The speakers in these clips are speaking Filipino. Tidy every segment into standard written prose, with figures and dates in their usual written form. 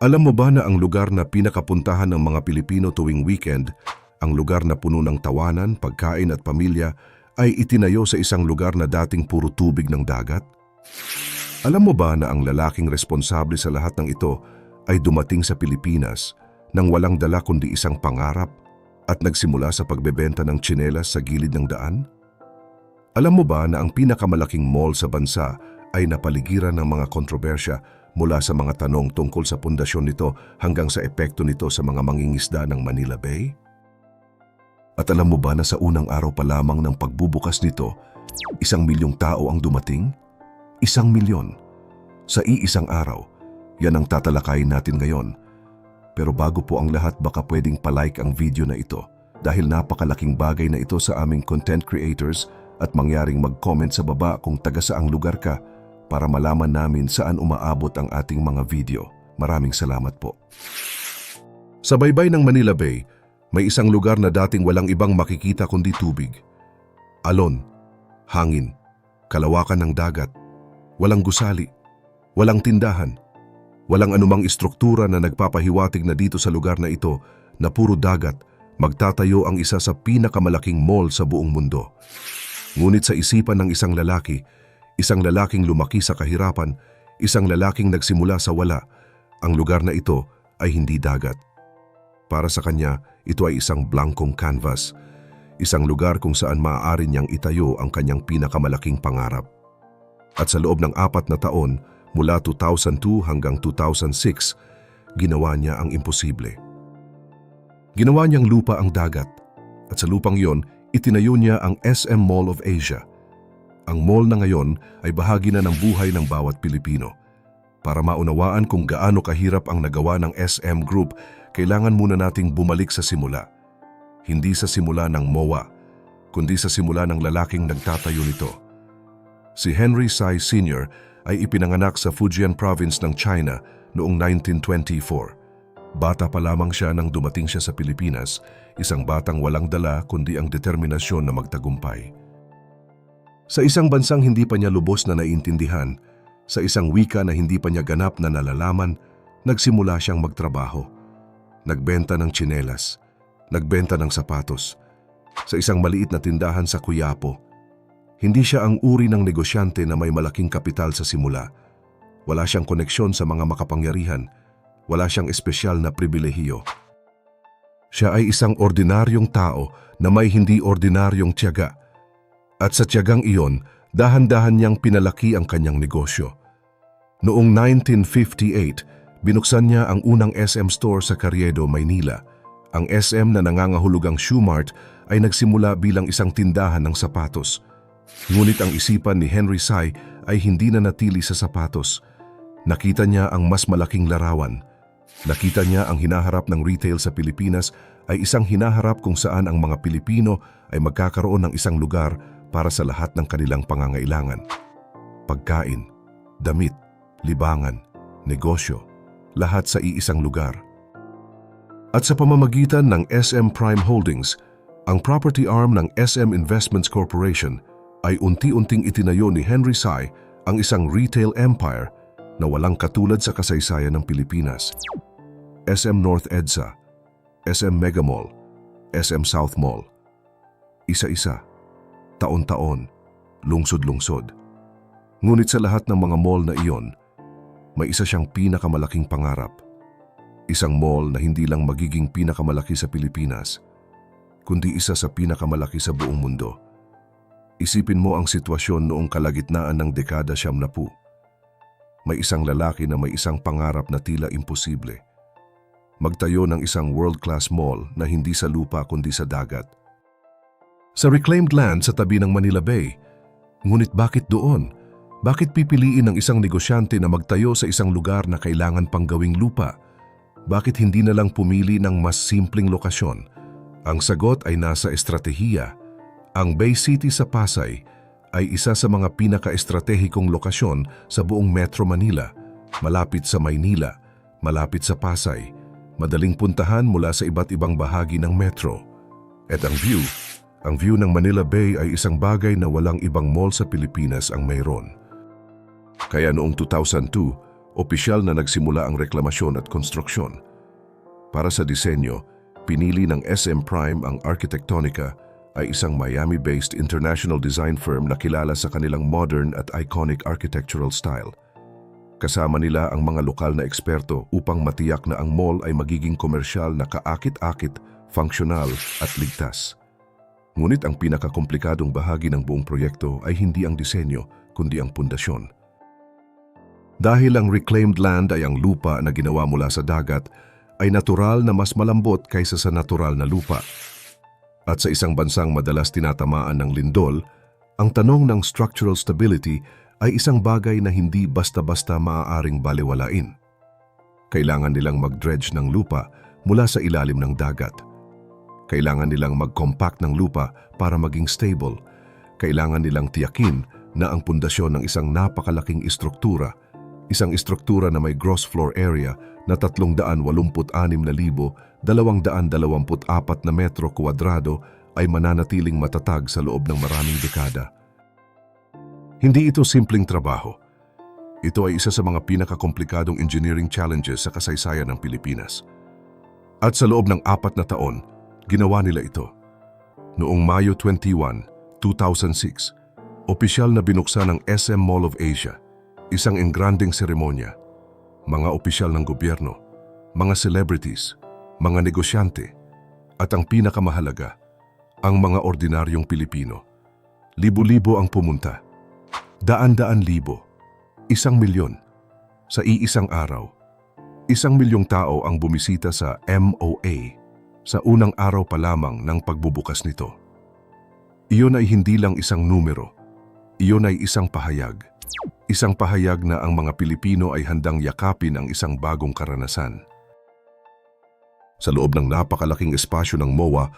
Alam mo ba na ang lugar na pinakapuntahan ng mga Pilipino tuwing weekend, ang lugar na puno ng tawanan, pagkain at pamilya, ay itinayo sa isang lugar na dating puro tubig ng dagat? Alam mo ba na ang lalaking responsable sa lahat ng ito ay dumating sa Pilipinas nang walang dala kundi isang pangarap at nagsimula sa pagbebenta ng tsinelas sa gilid ng daan? Alam mo ba na ang pinakamalaking mall sa bansa ay napaligiran ng mga kontrobersya mula sa mga tanong tungkol sa pundasyon nito hanggang sa epekto nito sa mga mangingisda ng Manila Bay? At alam mo ba na sa unang araw pa lamang ng pagbubukas nito, 1,000,000 tao ang dumating? 1,000,000. Sa iisang araw, yan ang tatalakayin natin ngayon. Pero bago po ang lahat, baka pwedeng palike ang video na ito dahil napakalaking bagay na ito sa aming content creators at mangyaring mag-comment sa baba kung taga saang lugar ka para malaman namin saan umaabot ang ating mga video. Maraming salamat po. Sa baybay ng Manila Bay, may isang lugar na dating walang ibang makikita kundi tubig. Alon, hangin, kalawakan ng dagat, walang gusali, walang tindahan, walang anumang istruktura na nagpapahiwatig na dito sa lugar na ito na puro dagat, magtatayo ang isa sa pinakamalaking mall sa buong mundo. Ngunit sa isipan ng isang lalaking lumaki sa kahirapan, isang lalaking nagsimula sa wala, ang lugar na ito ay hindi dagat. Para sa kanya, ito ay isang blankong canvas, isang lugar kung saan maaari niyang itayo ang kanyang pinakamalaking pangarap. At sa loob ng 4 na taon, mula 2002 hanggang 2006, ginawa niya ang imposible. Ginawa niyang lupa ang dagat, at sa lupang yon, itinayo niya ang SM Mall of Asia. Ang mall na ngayon ay bahagi na ng buhay ng bawat Pilipino. Para maunawaan kung gaano kahirap ang nagawa ng SM Group, kailangan muna nating bumalik sa simula. Hindi sa simula ng MOA, kundi sa simula ng lalaking nagtatayo nito. Si Henry Tsai Sr. ay ipinanganak sa Fujian Province ng China noong 1924. Bata pa lamang siya nang dumating siya sa Pilipinas, isang batang walang dala kundi ang determinasyon na magtagumpay. Sa isang bansang hindi pa niya lubos na naiintindihan, sa isang wika na hindi pa niya ganap na nalalaman, nagsimula siyang magtrabaho. Nagbenta ng tsinelas, nagbenta ng sapatos, sa isang maliit na tindahan sa Quiapo. Hindi siya ang uri ng negosyante na may malaking kapital sa simula. Wala siyang koneksyon sa mga makapangyarihan, wala siyang espesyal na pribilehiyo. Siya ay isang ordinaryong tao na may hindi ordinaryong tiyaga. At sa tiyagang iyon, dahan-dahan niyang pinalaki ang kanyang negosyo. Noong 1958, binuksan niya ang unang SM store sa Carriedo, Maynila. Ang SM na nangangahulugang Shoe Mart ay nagsimula bilang isang tindahan ng sapatos. Ngunit ang isipan ni Henry Tsai ay hindi na natili sa sapatos. Nakita niya ang mas malaking larawan. Nakita niya ang hinaharap ng retail sa Pilipinas ay isang hinaharap kung saan ang mga Pilipino ay magkakaroon ng isang lugar para sa lahat ng kanilang pangangailangan. Pagkain, damit, libangan, negosyo, lahat sa iisang lugar. At sa pamamagitan ng SM Prime Holdings, ang property arm ng SM Investments Corporation, ay unti-unting itinayo ni Henry Tsai ang isang retail empire na walang katulad sa kasaysayan ng Pilipinas. SM North EDSA, SM Mega Mall, SM South Mall. Isa-isa, taon-taon, lungsod-lungsod. Ngunit sa lahat ng mga mall na iyon, may isa siyang pinakamalaking pangarap. Isang mall na hindi lang magiging pinakamalaki sa Pilipinas, kundi isa sa pinakamalaki sa buong mundo. Isipin mo ang sitwasyon noong kalagitnaan ng dekada 70. May isang lalaki na may isang pangarap na tila imposible. Magtayo ng isang world-class mall na hindi sa lupa kundi sa dagat. Sa reclaimed land sa tabi ng Manila Bay. Ngunit bakit doon? Bakit pipiliin ng isang negosyante na magtayo sa isang lugar na kailangan pang gawing lupa? Bakit hindi na lang pumili ng mas simpleng lokasyon? Ang sagot ay nasa estratehiya. Ang Bay City sa Pasay ay isa sa mga pinaka-estratehikong lokasyon sa buong Metro Manila, malapit sa Maynila, malapit sa Pasay, madaling puntahan mula sa iba't ibang bahagi ng metro. At ang view ng Manila Bay ay isang bagay na walang ibang mall sa Pilipinas ang mayroon. Kaya noong 2002, Opisyal na nagsimula ang reklamasyon at konstruksyon. Para sa disenyo, pinili ng SM Prime ang Arquitectonica ay isang Miami-based international design firm na kilala sa kanilang modern at iconic architectural style. Kasama nila ang mga lokal na eksperto upang matiyak na ang mall ay magiging komersyal na kaakit-akit, funksyonal at ligtas. Ngunit ang pinakakomplikadong bahagi ng buong proyekto ay hindi ang disenyo, kundi ang pundasyon. Dahil ang reclaimed land ay ang lupa na ginawa mula sa dagat, ay natural na mas malambot kaysa sa natural na lupa. At sa isang bansang madalas tinatamaan ng lindol, ang tanong ng structural stability ay isang bagay na hindi basta-basta maaaring balewalain. Kailangan nilang mag-dredge ng lupa mula sa ilalim ng dagat. Kailangan nilang mag-compact ng lupa para maging stable. Kailangan nilang tiyakin na ang pundasyon ng isang napakalaking istruktura, isang istruktura na may gross floor area na 386,224 na metro kwadrado ay mananatiling matatag sa loob ng maraming dekada. Hindi ito simpleng trabaho. Ito ay isa sa mga pinakakomplikadong engineering challenges sa kasaysayan ng Pilipinas. At sa loob ng 4 na taon, ginawa nila ito. Noong Mayo 21, 2006, opisyal na binuksan ang SM Mall of Asia, isang engranding seremonya. Mga opisyal ng gobyerno, mga celebrities, mga negosyante, at ang pinakamahalaga, ang mga ordinaryong Pilipino. Libo-libo ang pumunta. Daan-daan libo. 1,000,000. Sa iisang araw. 1,000,000 tao ang bumisita sa MOA sa unang araw pa lamang ng pagbubukas nito. Iyon ay hindi lang isang numero. Iyon ay isang pahayag. Isang pahayag na ang mga Pilipino ay handang yakapin ang isang bagong karanasan. Sa loob ng napakalaking espasyo ng MOA,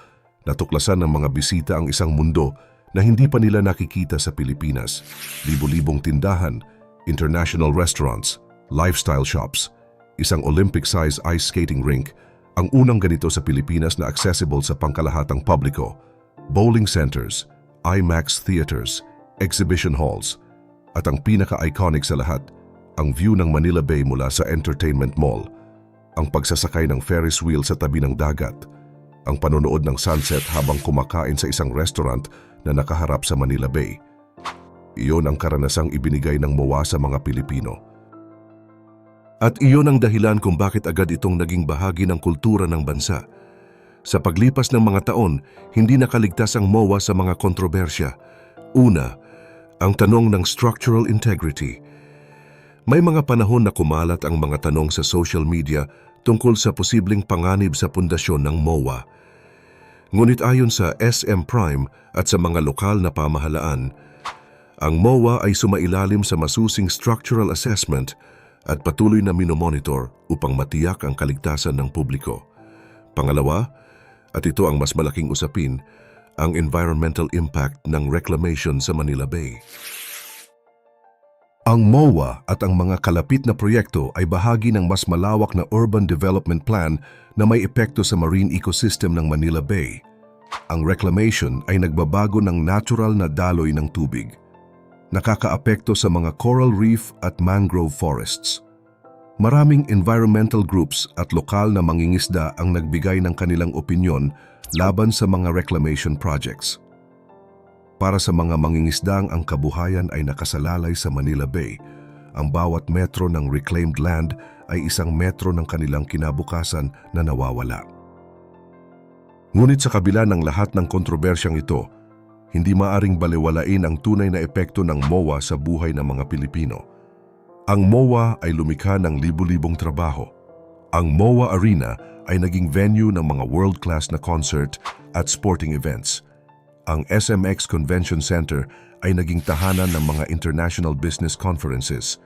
natuklasan ng mga bisita ang isang mundo na hindi pa nila nakikita sa Pilipinas. Libo-libong tindahan, international restaurants, lifestyle shops, isang Olympic-size ice skating rink, ang unang ganito sa Pilipinas na accessible sa pangkalahatang publiko, bowling centers, IMAX theaters, exhibition halls, at ang pinaka-iconic sa lahat, ang view ng Manila Bay mula sa Entertainment Mall, ang pagsasakay ng Ferris wheel sa tabi ng dagat, ang panonood ng sunset habang kumakain sa isang restaurant na nakaharap sa Manila Bay. Iyon ang karanasang ibinigay ng MOA sa mga Pilipino. At iyon ang dahilan kung bakit agad itong naging bahagi ng kultura ng bansa. Sa paglipas ng mga taon, hindi nakaligtas ang MOA sa mga kontrobersya. Una, ang tanong ng structural integrity. May mga panahon na kumalat ang mga tanong sa social media tungkol sa posibleng panganib sa pundasyon ng MOA. Ngunit ayon sa SM Prime at sa mga lokal na pamahalaan, ang MOA ay sumailalim sa masusing structural assessment at patuloy na minomonitor upang matiyak ang kaligtasan ng publiko. Pangalawa, at ito ang mas malaking usapin, ang environmental impact ng reclamation sa Manila Bay. Ang MOA at ang mga kalapit na proyekto ay bahagi ng mas malawak na urban development plan na may epekto sa marine ecosystem ng Manila Bay. Ang reclamation ay nagbabago ng natural na daloy ng tubig. Nakakaapekto sa mga coral reef at mangrove forests. Maraming environmental groups at lokal na mangingisda ang nagbigay ng kanilang opinyon laban sa mga reclamation projects. Para sa mga mangingisdang ang kabuhayan ay nakasalalay sa Manila Bay, ang bawat metro ng reclaimed land ay isang metro ng kanilang kinabukasan na nawawala. Ngunit sa kabila ng lahat ng kontrobersyang ito, hindi maaring balewalain ang tunay na epekto ng MOA sa buhay ng mga Pilipino. Ang MOA ay lumikha ng libu-libong trabaho. Ang MOA Arena ay naging venue ng mga world-class na concert at sporting events. Ang SMX Convention Center ay naging tahanan ng mga international business conferences.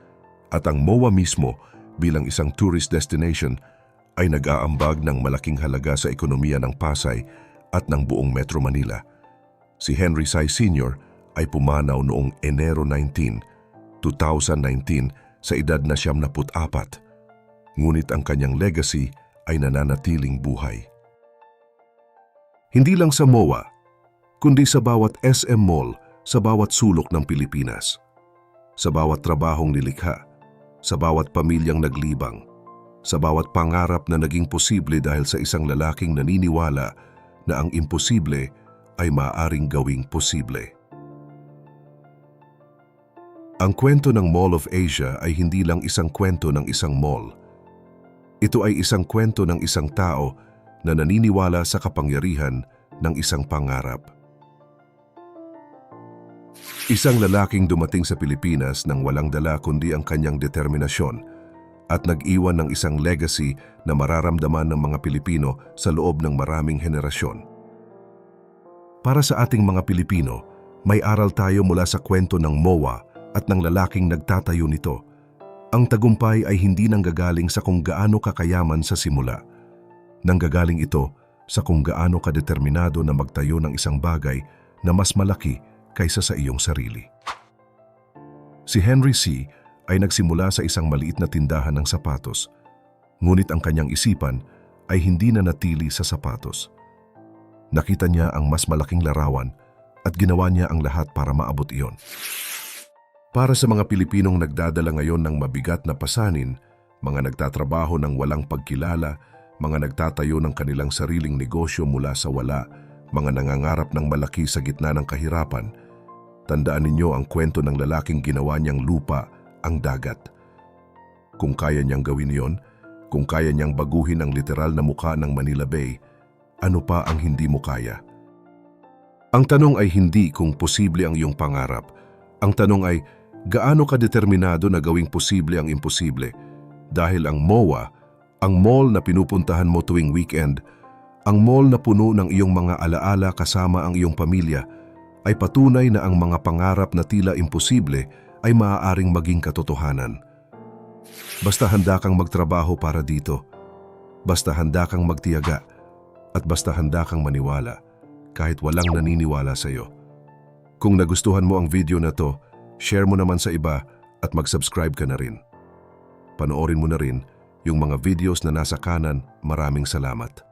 At ang MOA mismo bilang isang tourist destination ay nag-aambag ng malaking halaga sa ekonomiya ng Pasay at ng buong Metro Manila. Si Henry Sy Sr. ay pumanaw noong Enero 19, 2019 sa edad na 74. Ngunit ang kanyang legacy ay nananatiling buhay. Hindi lang sa MOA, kundi sa bawat SM Mall sa bawat sulok ng Pilipinas. Sa bawat trabahong nilikha, sa bawat pamilyang naglibang, sa bawat pangarap na naging posible dahil sa isang lalaking naniniwala na ang imposible ay maaaring gawing posible. Ang kwento ng Mall of Asia ay hindi lang isang kwento ng isang mall. Ito ay isang kwento ng isang tao na naniniwala sa kapangyarihan ng isang pangarap. Isang lalaking dumating sa Pilipinas nang walang dala kundi ang kanyang determinasyon at nag-iwan ng isang legacy na mararamdaman ng mga Pilipino sa loob ng maraming henerasyon. Para sa ating mga Pilipino, may aral tayo mula sa kwento ng MOA at ng lalaking nagtatayo nito. Ang tagumpay ay hindi nanggagaling sa kung gaano kakayaman sa simula. Nanggagaling ito sa kung gaano kadeterminado na magtayo ng isang bagay na mas malaki kaysa sa iyong sarili. Si Henry C. ay nagsimula sa isang maliit na tindahan ng sapatos, ngunit ang kanyang isipan ay hindi na natili sa sapatos. Nakita niya ang mas malaking larawan at ginawa niya ang lahat para maabot iyon. Para sa mga Pilipinong nagdadala ngayon ng mabigat na pasanin, mga nagtatrabaho ng walang pagkilala, mga nagtatayo ng kanilang sariling negosyo mula sa wala, mga nangangarap ng malaki sa gitna ng kahirapan, tandaan ninyo ang kwento ng lalaking ginawa niyang lupa ang dagat. Kung kaya niyang gawin iyon, kung kaya niyang baguhin ang literal na mukha ng Manila Bay, ano pa ang hindi mo kaya? Ang tanong ay hindi kung posible ang iyong pangarap. Ang tanong ay, gaano ka determinado na gawing posible ang imposible? Dahil ang MOA, ang mall na pinupuntahan mo tuwing weekend, ang mall na puno ng iyong mga alaala kasama ang iyong pamilya, ay patunay na ang mga pangarap na tila imposible ay maaaring maging katotohanan. Basta handa kang magtrabaho para dito, basta handa kang magtiyaga, at basta handa kang maniwala kahit walang naniniwala sa iyo. Kung nagustuhan mo ang video na to, share mo naman sa iba at mag-subscribe ka na rin. Panoorin mo na rin yung mga videos na nasa kanan. Maraming salamat.